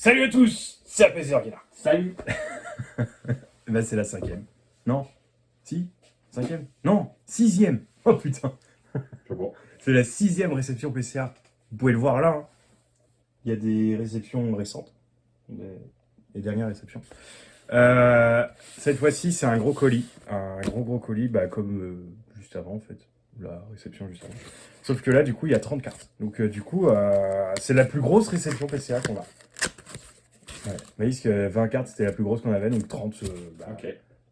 Salut à tous, c'est APC Organa. Salut. Bah c'est la 5e. Non? Si? 5e? Non, 6e. Oh putain. C'est bon. C'est la 6e réception PCA. Vous pouvez le voir là. Hein. Il y a des réceptions récentes. Les dernières réceptions. Cette fois-ci, c'est un gros colis. Un gros colis, bah, comme juste avant en fait. La réception juste avant. Sauf que là, du coup, il y a 30 cartes. Donc du coup, c'est la plus grosse réception PCA qu'on a. Ouais. Vous voyez que 20 cartes, c'était la plus grosse qu'on avait, donc 30, Ok.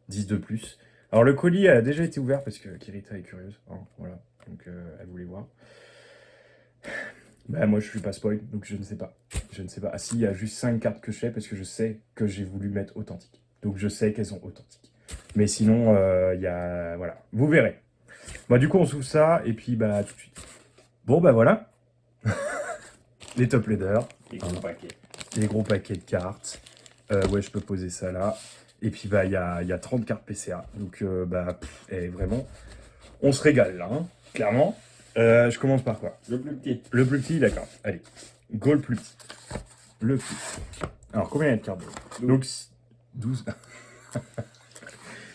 10 de plus. Alors le colis a déjà été ouvert parce que Kirita est curieuse. Hein, voilà. Donc elle voulait voir. Bah moi je suis pas spoil, donc je ne sais pas. Je ne sais pas. Ah si, il y a juste 5 cartes que je sais parce que je sais que j'ai voulu mettre authentique. Donc je sais qu'elles sont authentiques. Mais sinon, il y a... Voilà. Vous verrez. Bah du coup on s'ouvre ça et puis bah tout de suite. Bon bah voilà. Les top leaders. Et gros paquet. Les gros paquets de cartes. Ouais, je peux poser ça là. Et puis, bah, il y a 30 cartes PCA. Donc, vraiment, on se régale là, hein, clairement. Je commence par quoi? Le plus petit. Le plus petit, d'accord. Allez, go le plus petit. Le plus petit. Alors, combien il y a de cartes? Donc, 12.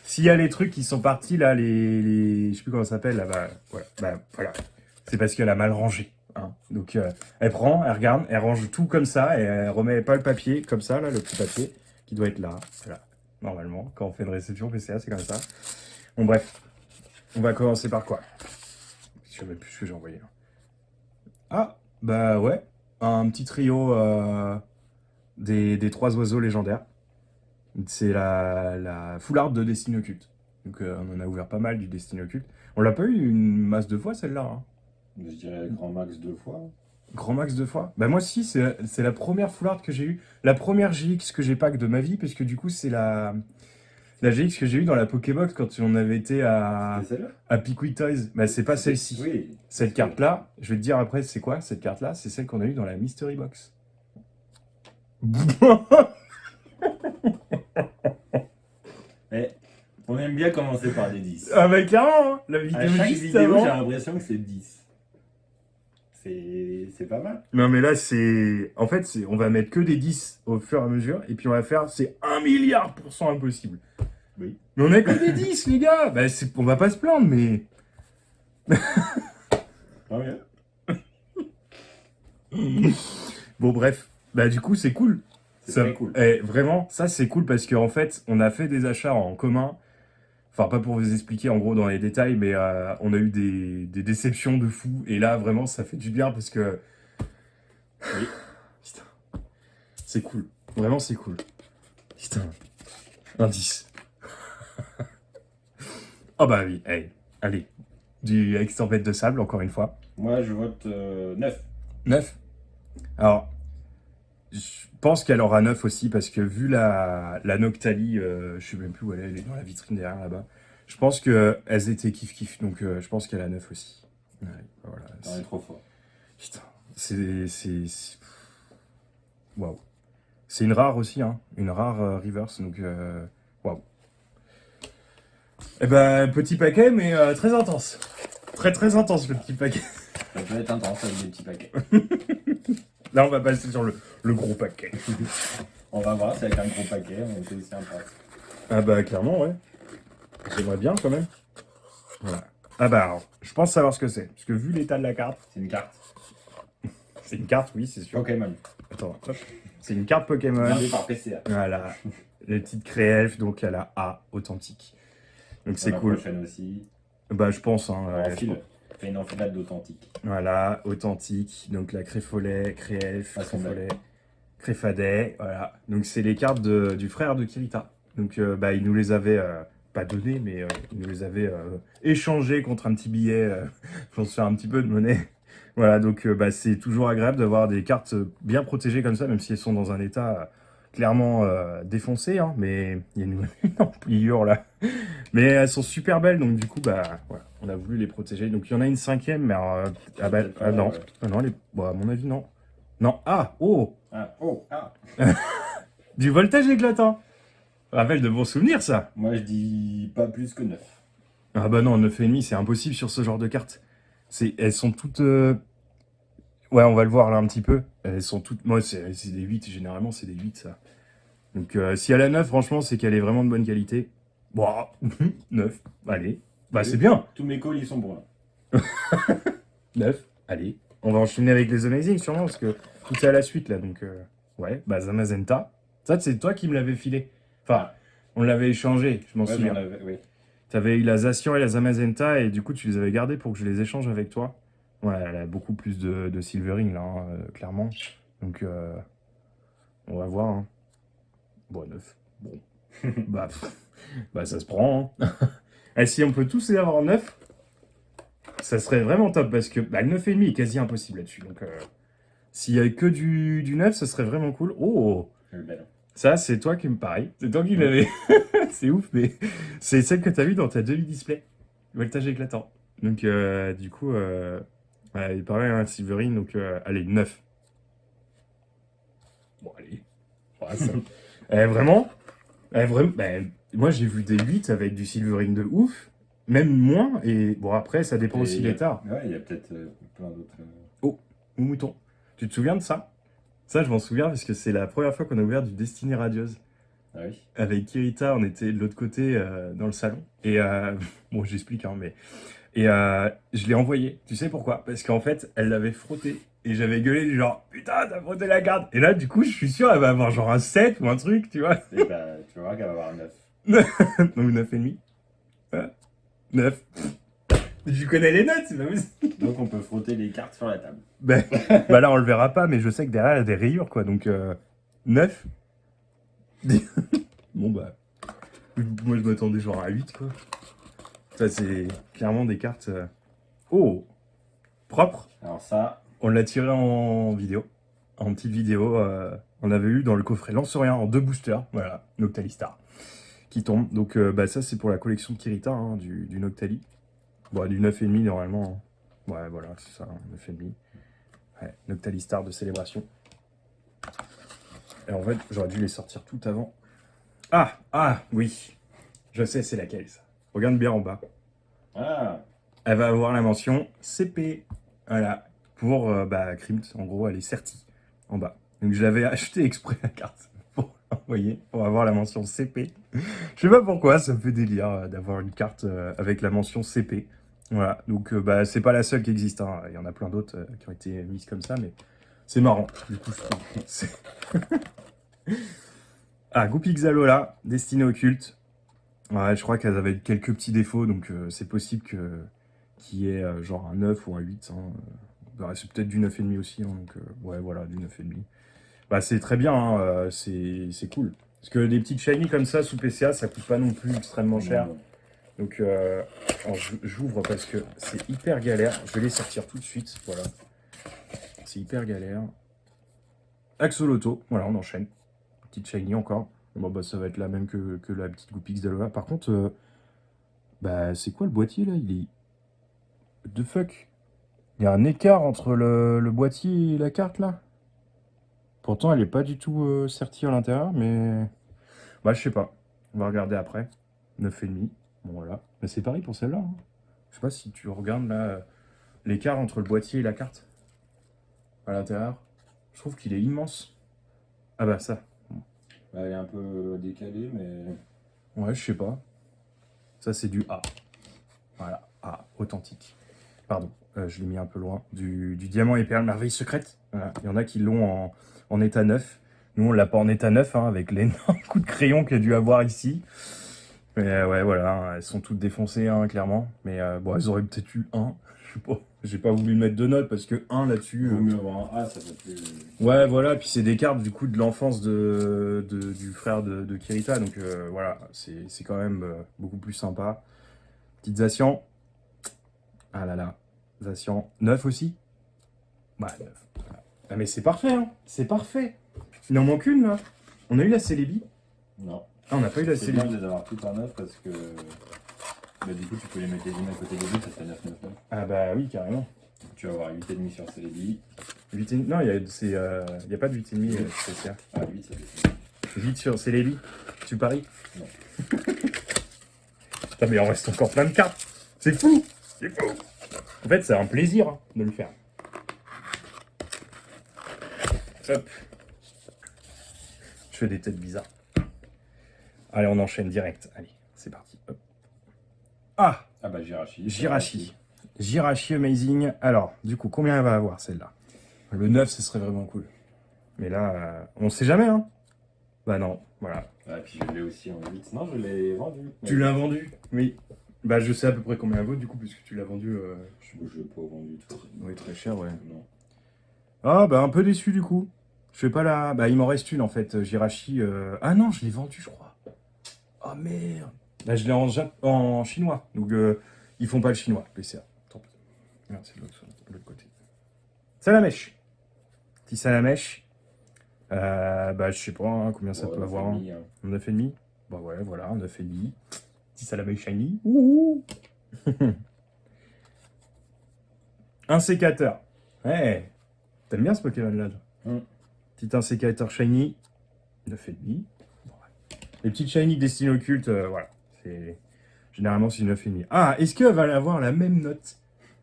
S'il y a les trucs qui sont partis, là, je sais plus comment ça s'appelle, là, voilà. C'est parce qu'elle a mal rangé. Hein. Donc, elle prend, elle regarde, elle range tout comme ça, et elle remet pas le papier, comme ça, là, le petit papier, qui doit être là. Voilà. Normalement, quand on fait une réception PCA, c'est comme ça. Bon, bref. On va commencer par quoi? Je sais même plus ce que j'ai envoyé. Là. Ah, bah ouais. Un petit trio des 3 oiseaux légendaires. C'est la foularde de Destin Occulte. Donc on en a ouvert pas mal du Destin Occulte. On l'a pas eu une masse de fois celle-là. Hein. Je dirais grand max 2 fois. Grand max 2 fois. Bah moi aussi, c'est la première foularde que j'ai eue. La première GX que j'ai pack de ma vie, parce que du coup c'est la GX que j'ai eue dans la Pokébox quand on avait été à Pickwick Toys. Bah c'est pas celle-ci. Oui. Cette carte-là, je vais te dire après c'est quoi cette carte-là, c'est celle qu'on a eue dans la Mystery Box. Mais on aime bien commencer par des 10. Ah bah clairement, hein, la À vidéo chaque juste vidéo, avant. j'ai l'impression que c'est 10. C'est pas mal. Non mais là c'est... En fait, on va mettre que des 10 au fur et à mesure, et puis on va faire, c'est 1 milliard % impossible. Oui. Mais on a que des 10 les gars. Bah on va pas se plaindre, mais... Ouais. Bon bref, bah du coup c'est cool. C'est très cool. Vraiment, ça c'est cool parce qu'en fait, on a fait des achats en commun. Enfin, pas pour vous expliquer en gros dans les détails, mais on a eu des déceptions de fou. Et là, vraiment, ça fait du bien parce que... Oui. Putain. C'est cool. Vraiment, c'est cool. Putain. Un 10. Oh bah oui, hey. Allez. Du avec tempête de sable, encore une fois. Moi, je vote 9. 9. Alors, je pense qu'elle aura 9 aussi, parce que vu la Noctali, je sais même plus où elle est dans la vitrine derrière là-bas. Je pense qu'elles étaient kiff-kiff, donc je pense qu'elle a 9 aussi. Ouais, voilà. On est trop fort. Putain, waouh. C'est une rare aussi, hein. Une rare reverse, donc waouh. Eh ben, petit paquet, mais très intense. Très intense, le petit paquet. Ça peut être intense avec des petits paquets. Là, on va passer sur le gros paquet. On va voir, c'est avec un gros paquet, on fait aussi un pack. Ah bah, clairement, ouais. J'aimerais bien, quand même. Voilà. Ah bah, alors, je pense savoir ce que c'est. Parce que vu l'état de la carte... C'est une carte. C'est une carte, oui, c'est sûr. Pokémon. Attends, hop. C'est une carte Pokémon. Gardée par PCA. Voilà. Les petites créelfes, donc à la A, authentique. Donc c'est cool. La prochaine aussi. Bah, je pense, hein. En fil. Fait une enfilade d'authentique. Voilà, authentique. Donc la Créfolet, Créelf, Créfolet, Créfadet. Voilà. Donc c'est les cartes du frère de Kirita. Donc bah, il nous les avait pas données, mais il nous les avait échangées contre un petit billet pour se faire un petit peu de monnaie. Voilà, donc bah, c'est toujours agréable d'avoir des cartes bien protégées comme ça, même si elles sont dans un état clairement défoncé, hein, mais il y a une empliure là. Mais elles sont super belles, donc du coup, bah, voilà, on a voulu les protéger. Donc il y en a une 5e, mais alors, non, bon, à mon avis, non. Non, du voltage éclatant. Rappelle de bons souvenirs, ça. Moi, je dis pas plus que 9. Ah bah non, 9,5, c'est impossible sur ce genre de cartes. Elles sont toutes... Ouais, on va le voir là un petit peu. Elles sont toutes. Moi, c'est des 8, généralement, c'est des 8 ça. Donc, si elle a 9, franchement, c'est qu'elle est vraiment de bonne qualité. Bon, 9, allez. Bah, c'est bien. Tous mes calls, ils sont bons, là. 9, allez. On va enchaîner avec les Amazing, sûrement, parce que tout est à la suite là. Donc, ouais, bah, Zamazenta. Ça, c'est toi qui me l'avais filé. Enfin, on l'avait échangé, je m'en Ouais, souviens. oui. T'avais eu la Zacian et la Zamazenta, et du coup, tu les avais gardés pour que je les échange avec toi. Ouais, elle a beaucoup plus de Silvering là, hein, clairement. Donc, on va voir. Hein. Bon, 9. Bon. bah, bah, ça se prend. Hein. Et si on peut tous les avoir 9, ça serait vraiment top parce que bah, le 9,5 est quasi impossible là-dessus. Donc, s'il y avait que du 9, ça serait vraiment cool. Oh! Ça, c'est toi qui me parie. C'est toi qui l'avais. C'est ouf, mais c'est celle que t'as vue dans ta demi-display. Voltage éclatant. Donc, du coup, ouais, il paraît un Silverine. Donc, allez, 9. Bon, allez. Ouais, ça... vraiment, moi, j'ai vu des 8 avec du Silverine de ouf. Même moins. Et bon, après, ça dépend aussi des tard. Ouais, il y a peut-être plein d'autres. Oh, mon mouton. Tu te souviens de ça? Ça, je m'en souviens parce que c'est la première fois qu'on a ouvert du Destiny Radieuse. Ah oui. Avec Kirita, on était de l'autre côté dans le salon. Et bon, j'explique, hein, mais. Et je l'ai envoyé. Tu sais pourquoi? Parce qu'en fait, elle l'avait frotté. Et j'avais gueulé du genre, putain, t'as frotté la carte. Et là, du coup, je suis sûr, elle va avoir genre un 7 ou un truc, tu vois. Et bah, tu vas voir qu'elle va avoir 9. Donc 9,5. 9. Je connais les notes, c'est pas possible. Donc on peut frotter les cartes sur la table. Bah là, on le verra pas, mais je sais que derrière, il y a des rayures, quoi. Donc 9. Bon, bah. Moi, je m'attendais genre à 8, quoi. Ça, c'est clairement des cartes. Oh! Propre. Alors ça. On l'a tiré en vidéo. En petite vidéo. On avait eu dans le coffret Lance-Rien en 2 boosters. Voilà, Noctalistar. Qui tombe. Donc, bah, ça, c'est pour la collection de Kirita, hein, du Noctali. Bon, du 9,5 normalement. Hein. Ouais, voilà, c'est ça, 9,5. Ouais, Noctalistar de célébration. Et en fait, j'aurais dû les sortir tout avant. Ah, oui. Je sais, c'est laquelle, ça. Regarde bien en bas. Ah. Elle va avoir la mention CP. Voilà. Pour Crimt, en gros, elle est certie en bas. Donc je l'avais acheté exprès la carte pour envoyer, pour avoir la mention CP. Je sais pas pourquoi, ça me fait délire d'avoir une carte avec la mention CP. Voilà. Donc c'est pas la seule qui existe. Hein. Il y en a plein d'autres qui ont été mises comme ça, mais c'est marrant. Du coup, je trouve. Ah, Goupixalola, Destinée au culte. Ouais, je crois qu'elles avaient quelques petits défauts, donc c'est possible qu'il y ait genre un 9 ou un 8. Hein. Bah, c'est peut-être du 9,5 aussi, hein, donc ouais, voilà, du 9,5. Bah, c'est très bien, hein, c'est cool. Parce que des petites shiny comme ça sous PCA, ça coûte pas non plus extrêmement cher. Donc j'ouvre parce que c'est hyper galère. Je vais les sortir tout de suite, voilà. C'est hyper galère. Axoloto, voilà, on enchaîne. Petite shiny encore. Bon, bah, ça va être la même que la petite Goupixalola. Par contre, bah, c'est quoi le boîtier là? Il est. What the fuck? Il y a un écart entre le boîtier et la carte là? Pourtant, elle est pas du tout sertie à l'intérieur, mais. Bah, je sais pas. On va regarder après. 9,5. Bon, voilà. Mais c'est pareil pour celle-là. Hein. Je sais pas si tu regardes là l'écart entre le boîtier et la carte à l'intérieur. Je trouve qu'il est immense. Ah, bah, ça. Bah, elle est un peu décalée, mais. Ouais, je sais pas. Ça, c'est du A. Voilà, A, authentique. Pardon, je l'ai mis un peu loin. Du diamant et perle merveille secrète. Voilà. Il y en a qui l'ont en état neuf. Nous, on l'a pas en état neuf, hein, avec l'énorme coup de crayon qu'il y a dû avoir ici. Mais ouais, voilà, hein, elles sont toutes défoncées, hein, clairement. Mais bon, elles auraient peut-être eu un. Je sais pas. J'ai pas voulu mettre de notes parce que 1 là-dessus. Vaut mieux avoir un A, ça fait plus. Ouais, voilà, puis c'est des cartes du coup de l'enfance du frère de Kirita, donc voilà, c'est quand même beaucoup plus sympa. Petite Zacian. Ah là là, Zacian. 9 aussi? Ouais, 9. Ah mais c'est parfait, hein, c'est parfait. Il en manque une là. On a eu la Celebi? Non. Ah, on n'a pas eu la C'est bien Celebi. de les avoir toutes en 9 parce que. Bah, du coup, tu peux les mettre les unes à côté des autres, ça fait 9, 9, 9. Ah bah oui, carrément. Tu vas avoir 8,5 sur Celebi. 8 non, il y a pas de 8,5 c'est ça. Ah, 8, ça fait 8 sur Celebi. Tu paries? Non. Putain, mais il en reste encore plein de cartes. C'est fou. C'est fou. En fait, c'est un plaisir hein, de le faire. Hop. Je fais des têtes bizarres. Allez, on enchaîne direct. Allez, c'est parti. Hop. Ah, Ah bah Jirachi. Jirachi. Jirachi Amazing. Alors, du coup, combien elle va avoir celle-là? Le 9, ce serait vraiment cool. Mais là, on sait jamais, hein. Bah non, voilà. Ah, puis je l'ai aussi en 8. Non, je l'ai vendu. Tu l'as vendu? Oui. Bah je sais à peu près combien elle vaut du coup, puisque tu l'as vendu. Je l'ai pas vendu tout. Oui, très cher, ouais. Non. Ah bah un peu déçu du coup. Je fais pas la... Bah il m'en reste une en fait, Jirachi. Ah non, je l'ai vendu je crois. Oh merde. Là je l'ai en chinois, donc ils font pas le chinois, PCA. Tant pis. Merde, c'est de l'autre côté. Salamèche. Petit salamèche. Bah je sais pas hein, combien ça peut avoir. Hein. Un 9,5. Bah ouais, voilà, un 9,5. Petit salamèche shiny. Ouh. Un sécateur. Ouais. T'aimes bien ce Pokémon-là, toi? Petit insécateur shiny. 9,5. Bon, ouais. Les petites shiny destinées au culte, voilà. Généralement, c'est 9,5. Ah, est-ce qu'elle va avoir la même note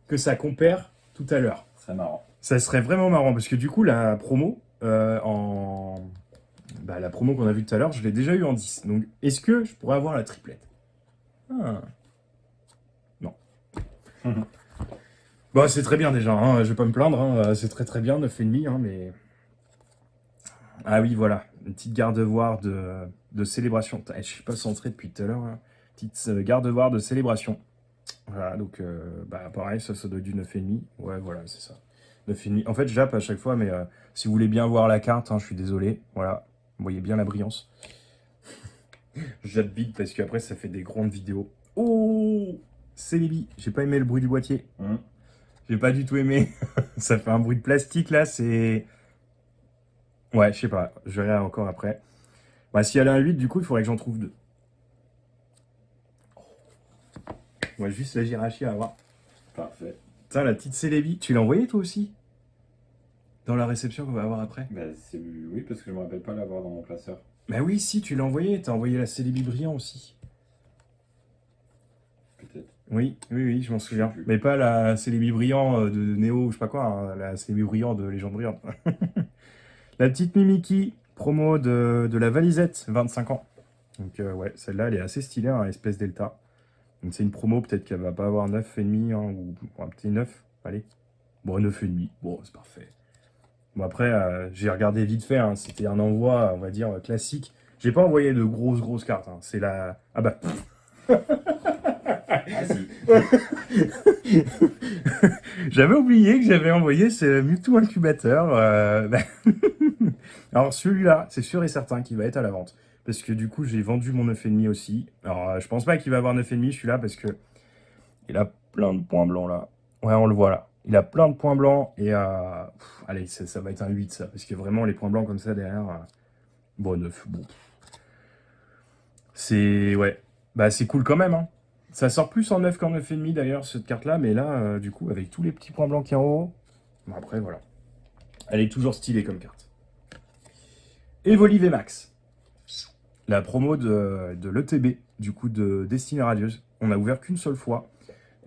que sa compère tout à l'heure? Ce serait marrant. Ça serait vraiment marrant, parce que du coup, la promo, la promo qu'on a vue tout à l'heure, je l'ai déjà eu en 10. Donc, est-ce que je pourrais avoir la triplette? Ah. Non. Bah, c'est très bien déjà, hein, je vais pas me plaindre, hein, c'est très très bien, 9,5, hein, mais... Ah oui, voilà, une petite garde-voir de célébration. Je suis pas centré depuis tout à l'heure, hein. Petite garde-voir de célébration. Voilà, donc, pareil, ça doit être du 9,5. Ouais, voilà, c'est ça. 9,5. En fait, je jappe à chaque fois, mais si vous voulez bien voir la carte, hein, je suis désolé. Voilà, vous voyez bien la brillance. Je jappe vite parce qu'après, ça fait des grandes vidéos. Oh, Célébi, j'ai pas aimé le bruit du boîtier. J'ai pas du tout aimé. Ça fait un bruit de plastique là, c'est... Ouais, je sais pas, je verrai encore après. Bah, si elle a un 8, du coup, il faudrait que j'en trouve 2. Moi, juste la Jirachi à voir. Parfait. Putain, la petite Célébi, tu l'as envoyée toi aussi? Dans la réception qu'on va avoir après? Bah, oui, parce que je me rappelle pas l'avoir dans mon classeur. Bah oui, si, tu l'as envoyée. T'as envoyé la Célébi brillant aussi. Peut-être. Oui, je m'en souviens. plus. Mais pas la Célébi brillant de Néo, je sais pas quoi, hein, la Célébi brillant de Légende brillante. La petite Mimiki, promo de la Valisette, 25 ans. Donc ouais, celle-là, elle est assez stylée, hein, espèce Delta. Donc c'est une promo, peut-être qu'elle va pas avoir 9,5, hein, ou un petit 9, allez. Bon, 9,5, bon, c'est parfait. Bon, après, j'ai regardé vite fait, hein, c'était un envoi, on va dire, classique. J'ai pas envoyé de grosses cartes, hein, c'est la... Ah bah... Ah si. J'avais oublié que j'avais envoyé ce Mewtwo Incubateur. Alors celui-là, c'est sûr et certain qu'il va être à la vente. Parce que du coup, j'ai vendu mon 9,5 aussi. Alors, je pense pas qu'il va avoir 9,5 celui-là, parce que il a plein de points blancs là. Ouais, on le voit là. Il a plein de points blancs et... allez, ça va être un 8 ça. Parce que vraiment, les points blancs comme ça derrière... bon, 9, bon. C'est... Ouais. Bah, c'est cool quand même, hein. Ça sort plus en 9 qu'en 9,5 d'ailleurs, cette carte-là. Mais là, du coup, avec tous les petits points blancs qui en haut... Bon, après, voilà. Elle est toujours stylée comme carte. Evoli VMAX. La promo de l'ETB, du coup, de Destinée Radieuse. On a ouvert qu'une seule fois.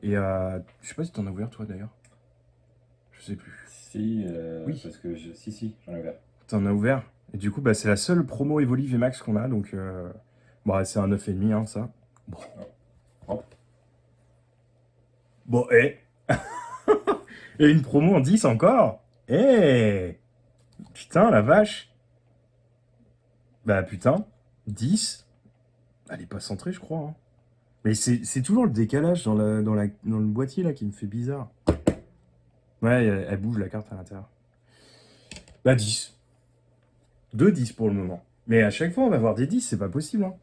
Et je sais pas si t'en as ouvert toi d'ailleurs. Je sais plus. Si, oui. Parce que si, j'en ai ouvert. T'en as ouvert. Et du coup, bah, c'est la seule promo Evoli VMAX qu'on a. Donc, bah, c'est un 9,5, hein, ça. Bon. Oh. Bon, et une promo en 10 encore. Putain, la vache. Bah, putain. 10. Elle est pas centrée, je crois. Hein. Mais c'est toujours le décalage dans le boîtier là qui me fait bizarre. Ouais, elle bouge la carte à l'intérieur. Bah 10. 2 10 pour le moment. Mais à chaque fois, on va avoir des 10, c'est pas possible. Hein.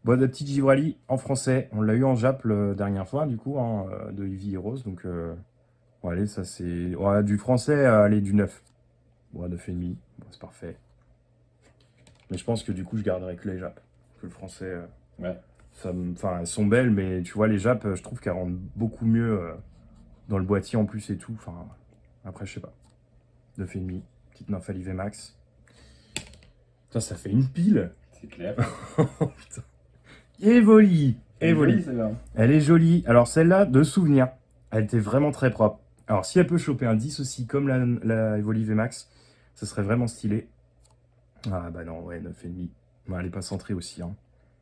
Boîte de petite Givrali en français. On l'a eu en Jap la dernière fois, du coup, hein, de Eevee Heroes. Donc, bon, allez, ça c'est... Ouais, du français, allez, du 9. Bon, 9,5. Bon, c'est parfait. Mais je pense que du coup, je garderai que les Jap. Que le français... Ouais. Enfin, elles sont belles, mais tu vois, les Jap, je trouve qu'elles rendent beaucoup mieux dans le boîtier en plus et tout. Enfin, après, je sais pas. 9,5. Petite Nymphalie VMAX. Putain, ça fait une pile. C'est clair. Putain. Evoli. Evoli, celle-là. Elle est jolie. Alors, celle-là, de souvenir, elle était vraiment très propre. Alors, si elle peut choper un 10 aussi, comme la Evoli VMAX, Ça serait vraiment stylé. Ah bah non, ouais, 9,5. Ouais, elle est pas centrée aussi, hein.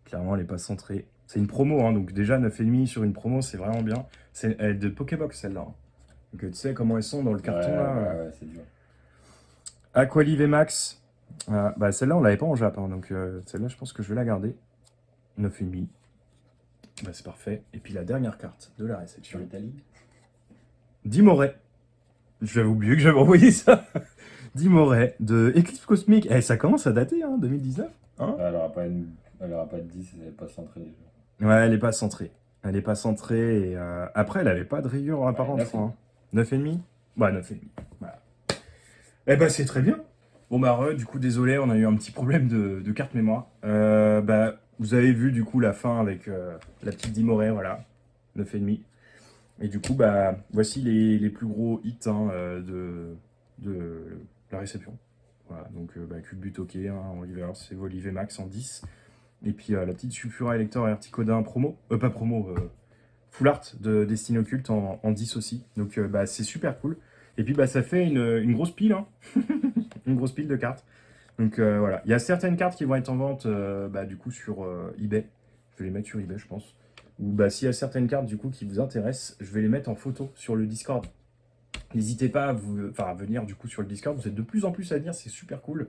Clairement, elle est pas centrée. C'est une promo, hein, donc déjà 9,5 sur une promo, c'est vraiment bien. Elle est de Pokébox celle-là, hein. Donc tu sais comment elles sont dans le carton là. Ouais, c'est dur. Aqualive Max. Bah celle-là, on l'avait pas en Jap, hein, donc celle-là, je pense que je vais la garder. 9,5. Bah c'est parfait. Et puis la dernière carte de la Sur réception. l'Italie. Dimoret. J'avais oublié que j'avais envoyé ça. Dimoret de Eclipse Cosmique. Eh, ça commence à dater, hein, 2019. Hein, Ah, elle aura pas de 10, elle n'est pas centrée déjà. ouais, elle est pas centrée. Elle est pas centrée. Et, après, elle avait pas de rayures apparentes, je crois. 9,5. Ouais, 9,5. Voilà. Eh bah, c'est très bien. Bon, bah, du coup, désolé, on a eu un petit problème de carte mémoire. Bah, vous avez vu, du coup, la fin avec la petite Dimoret, voilà. 9,5. Et du coup, bah, voici les plus gros hits, hein, de la réception. Voilà, donc Culbutoke, hein, en reverse, Evolive Max en 10. Et puis la petite Sulfura Elector et Articodin promo, pas promo, Full Art de Destiny Occult en 10 aussi. Donc bah, c'est super cool. Et puis bah, ça fait une grosse pile, hein. Une grosse pile de cartes. Donc voilà, il y a certaines cartes qui vont être en vente bah, du coup sur eBay. Je vais les mettre sur eBay, je pense. Ou bah, s'il y a certaines cartes du coup qui vous intéressent, je vais les mettre en photo sur le Discord. N'hésitez pas à venir du coup sur le Discord, vous êtes de plus en plus à venir, c'est super cool.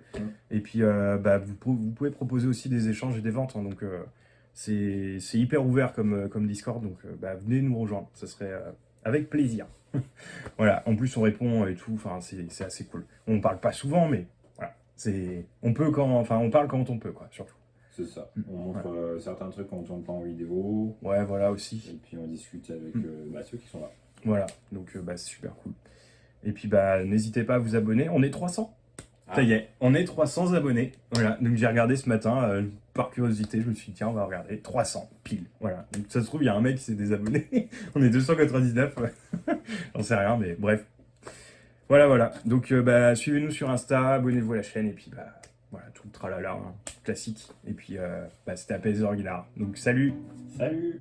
Et puis bah, vous pouvez proposer aussi des échanges et des ventes, hein, donc c'est hyper ouvert comme Discord, donc bah, venez nous rejoindre, ça serait avec plaisir. Voilà, en plus on répond et tout, enfin c'est assez cool. On parle pas souvent, mais voilà, on parle quand on peut, quoi, surtout. C'est ça. On montre certains trucs quand on tourne pas en vidéo. Ouais, voilà aussi. Et puis on discute avec ceux qui sont là. Voilà, donc bah, c'est super cool. Et puis bah n'hésitez pas à vous abonner, on est 300. Ça y est, on est 300 abonnés. Voilà, donc j'ai regardé ce matin, par curiosité, je me suis dit tiens, on va regarder 300 pile. Voilà, donc ça se trouve, il y a un mec qui s'est désabonné. On est 299, ouais. J'en sais rien, mais bref. Voilà. Donc bah, suivez-nous sur Insta, abonnez-vous à la chaîne, et puis bah voilà, tout le tralala, hein, classique. Et puis bah, c'était Apaiseur Aguilar. Donc salut! Salut!